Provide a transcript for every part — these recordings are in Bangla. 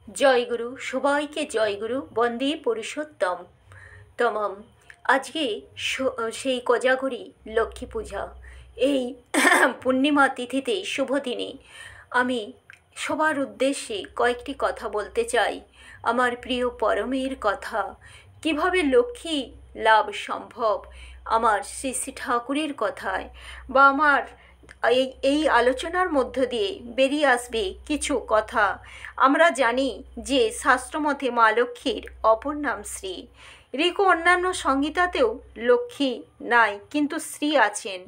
জয়গুরু, সবাইকে জয়গুরু, বন্দে পুরুষোত্তম তমম। আজকে সেই কোজাগরী লক্ষ্মী পূজা। এই পূর্ণিমা তিথিতে শুভ দিনে আমি সবার উদ্দেশ্যে কয়েকটি কথা বলতে চাই। আমার প্রিয় পরমের কথা, কিভাবে লক্ষ্মী লাভ সম্ভব, আমার শ্রী শ্রী ঠাকুরের কথায় বা আমার এই আলোচনার মধ্য দিয়ে বেরিয়ে আসবে কিছু কথা। আমরা জানি যে শাস্ত্রমতে মা লক্ষ্মীর অপর নাম শ্রী। রেখো অন্যান্য সংহিতাতেও লক্ষ্মী নাই, কিন্তু শ্রী আছেন।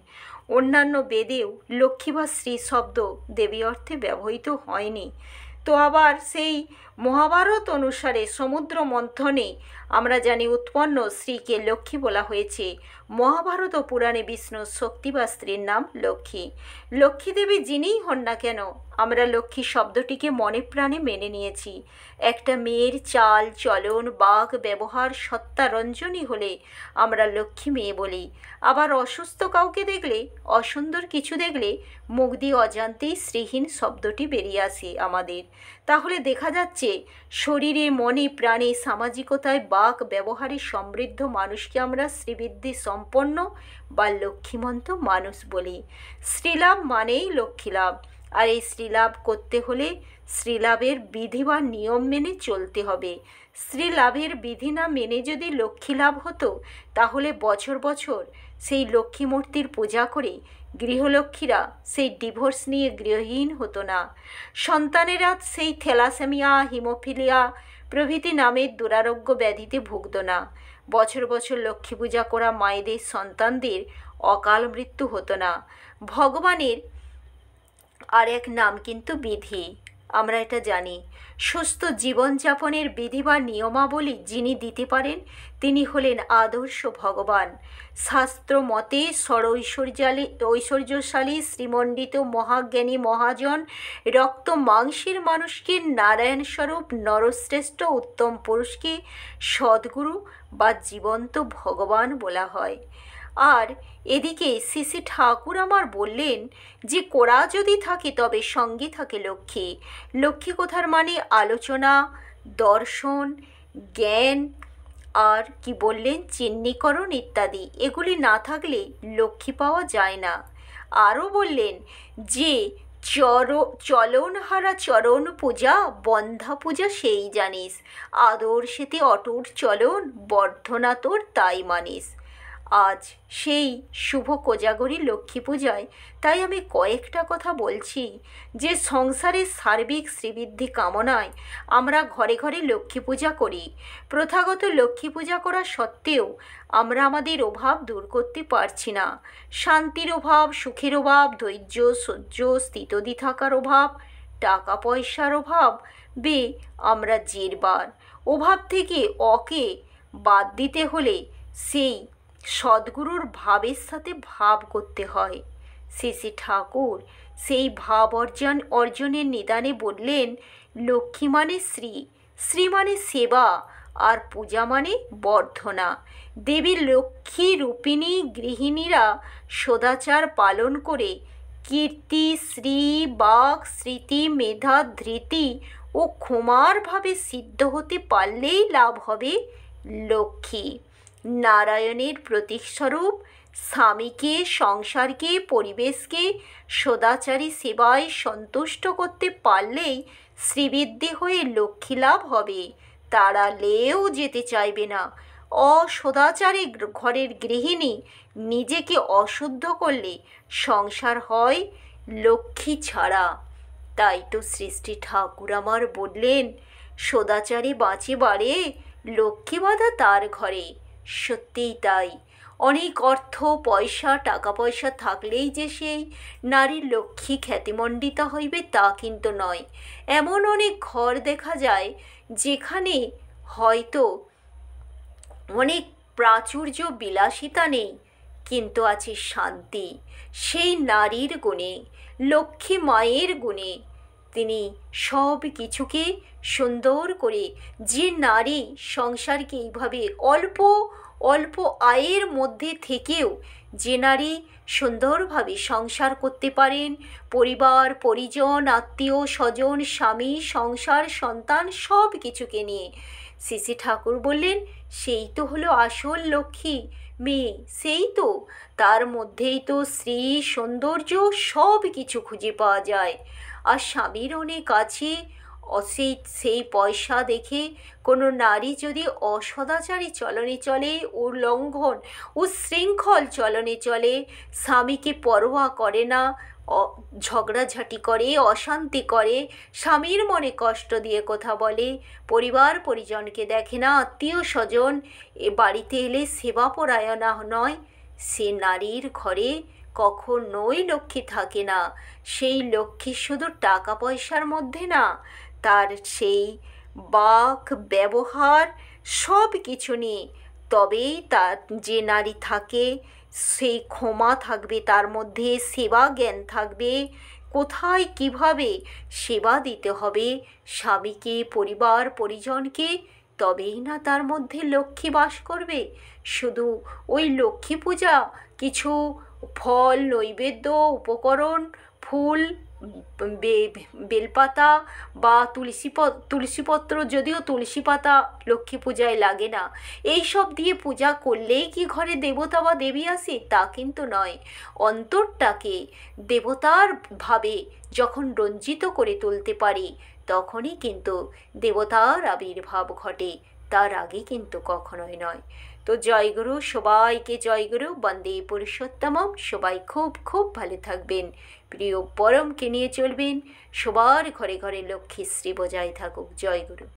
অন্যান্য বেদেও লক্ষ্মী বা শ্রী শব্দ দেবী অর্থে ব্যবহৃত হয়নি। তো আবার সেই মহাভারত অনুসারে সমুদ্র মন্থনে আমরা জানি উৎপন্ন শ্রীকে লক্ষ্মী বলা হয়েছে। মহাভারত ও পুরাণে বিষ্ণুর শক্তি বা স্ত্রীর নাম লক্ষ্মী। লক্ষ্মী দেবী যিনিই হন না কেন, আমরা লক্ষ্মী শব্দটিকে মনে প্রাণে মেনে নিয়েছি। একটা মেয়ের চাল চলন বাক ব্যবহার সত্তারঞ্জনী হলে আমরা লক্ষ্মী মেয়ে বলি। আবার অসুস্থ কাউকে দেখলে, অসুন্দর কিছু দেখলে মুখ দিয়ে অজান্তেই শ্রীহীন শব্দটি বেরিয়ে আসে আমাদের। তাহলে দেখা যাচ্ছে শরীরে মনে প্রাণে সামাজিকতায় বাক ব্যবহারে সমৃদ্ধ মানুষকে আমরা শ্রীবৃদ্ধি সম্পন্ন বা লক্ষ্মীমন্ত মানুষ বলি। শ্রীলাভ মানেই লক্ষ্মীলাভ। আর এই শ্রীলাভ করতে হলে শ্রীলাভের বিধি বা নিয়ম মেনে চলতে হবে। শ্রীলাভের বিধি না মেনে যদি লক্ষ্মী লাভ হতো, তাহলে বছর বছর সেই লক্ষ্মী মূর্তির পূজা করে গৃহলক্ষ্মীরা সেই ডিভোর্স নিয়ে গৃহহীন হতো না। সন্তানেরা সেই থ্যালাসেমিয়া, হিমোফিলিয়া প্রভৃতি নামের দুরারোগ্য ব্যাধিতে ভুগত না। বছর বছর লক্ষ্মী পূজা করা মায়েদের সন্তানদের অকাল মৃত্যু হতো না। ভগবানের আর এক নাম কিন্তু বিধি, আমরা এটা জানি। সুস্থ জীবনযাপনের বিধি বা নিয়মাবলী যিনি দিতে পারেন, তিনি হলেন আদর্শ ভগবান। শাস্ত্র মতে ঐশ্বর্যশালী শ্রীমণ্ডিত মহাজ্ঞানী মহাজন রক্ত মাংসের মানুষকে নারায়ণ স্বরূপ নরশ্রেষ্ঠ উত্তম পুরুষকে সদ্গুরু বা জীবন্ত ভগবান বলা হয়। আর এদিকে শ্রী শ্রী ঠাকুর আমার বললেন যে কোড়া যদি থাকে তবে সঙ্গে থাকে লক্ষ্মী। লক্ষ্মী কথার মানে আলোচনা, দর্শন, জ্ঞান, আর কি বললেন চিহ্নিকরণ ইত্যাদি। এগুলি না থাকলে লক্ষ্মী পাওয়া যায় না। আরও বললেন যে চলনহারা চরণ পূজা বন্ধা পূজা সেই জানিস, আদর্শেতে অটুট চলন বর্ধনা তোর তাই মানিস। আজ সেই শুভ কোজাগরী লক্ষ্মী পূজায় তাই আমি কয়েকটা কথা বলছি যে সংসারের সার্বিক শ্রীবৃদ্ধি কামনায় আমরা ঘরে ঘরে লক্ষ্মী পূজা করি। প্রথাগত লক্ষ্মী পূজা করা সত্ত্বেও আমরা আমাদের অভাব দূর করতে পারছি না। শান্তির অভাব, সুখের অভাব, ধৈর্য সহ্য স্থিতদি থাকার অভাব, টাকা পয়সার অভাব বে আমরা জেরবার। অভাব থেকে অকে বাদ দিতে হলে সেই সদ্গুরুর ভাবের সাথে ভাব করতে হয়। শ্রী শ্রী ঠাকুর সেই ভাব অর্জনের নিদানে বললেন, লক্ষ্মী মানে শ্রী, শ্রী মানে সেবা, আর পূজা মানে বর্ধনা। দেবী লক্ষ্মী রূপিণী গৃহিণীরা সদাচার পালন করে কীর্তি, শ্রী, বাক, স্মৃতি, মেধা, ধৃতি ও ক্ষমারভাবে সিদ্ধ হতে পারলেই লাভ হবে লক্ষ্মী। নারায়ণের প্রতীকস্বরূপ স্বামীকে, সংসারকে, পরিবেশকে সদাচারী সেবায় সন্তুষ্ট করতে পারলেই শ্রীবৃদ্ধি হয়ে লক্ষ্মী লাভ হবে। তাড়ালেও যেতে চাইবে না। অসদাচারী ঘরের গৃহিণী নিজেকে অশুদ্ধ করলে সংসার হয় লক্ষ্মী ছাড়া। তাই তো শ্রী শ্রী ঠাকুর আমার বললেন, সদাচারী বাঁচে বাড়ে, লক্ষ্মী বাঁধা তার ঘরে। সত্যিই তাই। অনেক অর্থ পয়সা, টাকা পয়সা থাকলেই যে সেই নারীর লক্ষ্মী খ্যাতিমণ্ডিতা হইবে তা কিন্তু নয়। এমন অনেক ঘর দেখা যায় যেখানে হয়তো অনেক প্রাচুর্য বিলাসিতা নেই, কিন্তু আছে শান্তি। সেই নারীর গুণে, লক্ষ্মী মায়ের গুণে তিনি সব কিছুকে সুন্দর করে, যে নারী সংসারকে এইভাবে অল্প অল্প আয়ের মধ্যে থেকেও যে নারী সুন্দরভাবে সংসার করতে পারেন, পরিবার পরিজন আত্মীয় স্বজন স্বামী সংসার সন্তান সব কিছুকে নিয়ে, শ্রী শ্রী ঠাকুর বললেন সেই তো হলো আসল লক্ষ্মী মেয়ে, সেই তো, তার মধ্যেই তো শ্রী সৌন্দর্য সব কিছু খুঁজে পাওয়া যায়। আর স্বামীর অনেক আছে, সেই পয়সা দেখে কোনো নারী যদি অসদাচারী চলনে চলে, উল্লঙ্ঘন উচ্ছৃঙ্খল চলনে চলে, স্বামীকে পরোয়া করে না, ঝগড়াঝাটি করে অশান্তি করে, স্বামীর মনে কষ্ট দিয়ে কথা বলে, পরিবার পরিজনকে দেখে না, আত্মীয় স্বজন এ বাড়িতে এলে সেবাপরায়ণা নয়, সে নারীর ঘরে কখনোই লক্ষ্মী থাকে না। সেই লক্ষ্মী শুধু টাকা পয়সার মধ্যে না, তার সেই বাক ব্যবহার সব কিছু নিয়ে, তবেই তার যে নারী থাকে সেই ক্ষমা থাকবে, তার মধ্যে সেবা জ্ঞান থাকবে, কোথায় কিভাবে সেবা দিতে হবে স্বামীকে পরিবার পরিজনকে, তবেই না তার মধ্যে লক্ষ্মী বাস করবে। শুধু ওই লক্ষ্মী পূজা কিছু ফল নৈবেদ্য উপকরণ ফুল বেলপাতা বা তুলসীপত্র, যদিও তুলসী পাতা লক্ষ্মী পূজায় লাগে না, এই সব দিয়ে পূজা করলেই কি ঘরে দেবতা বা দেবী আসে? তা কিন্তু নয়। অন্তরটাকে দেবতার ভাবে যখন রঞ্জিত করে তুলতে পারি, তখনই কিন্তু দেবতার আবির্ভাব ঘটে, তার আগে কিন্তু কখনোই নয়। তো জয়গুরু, সবাইকে জয়গুরু, বন্দে পুরুষোত্তমম। সবাই খুব খুব ভালো থাকবেন, প্রিয় পরমকে নিয়ে চলবেন, সবার ঘরে ঘরে লক্ষ্মীশ্রী বজায় থাকুক। জয়গুরু।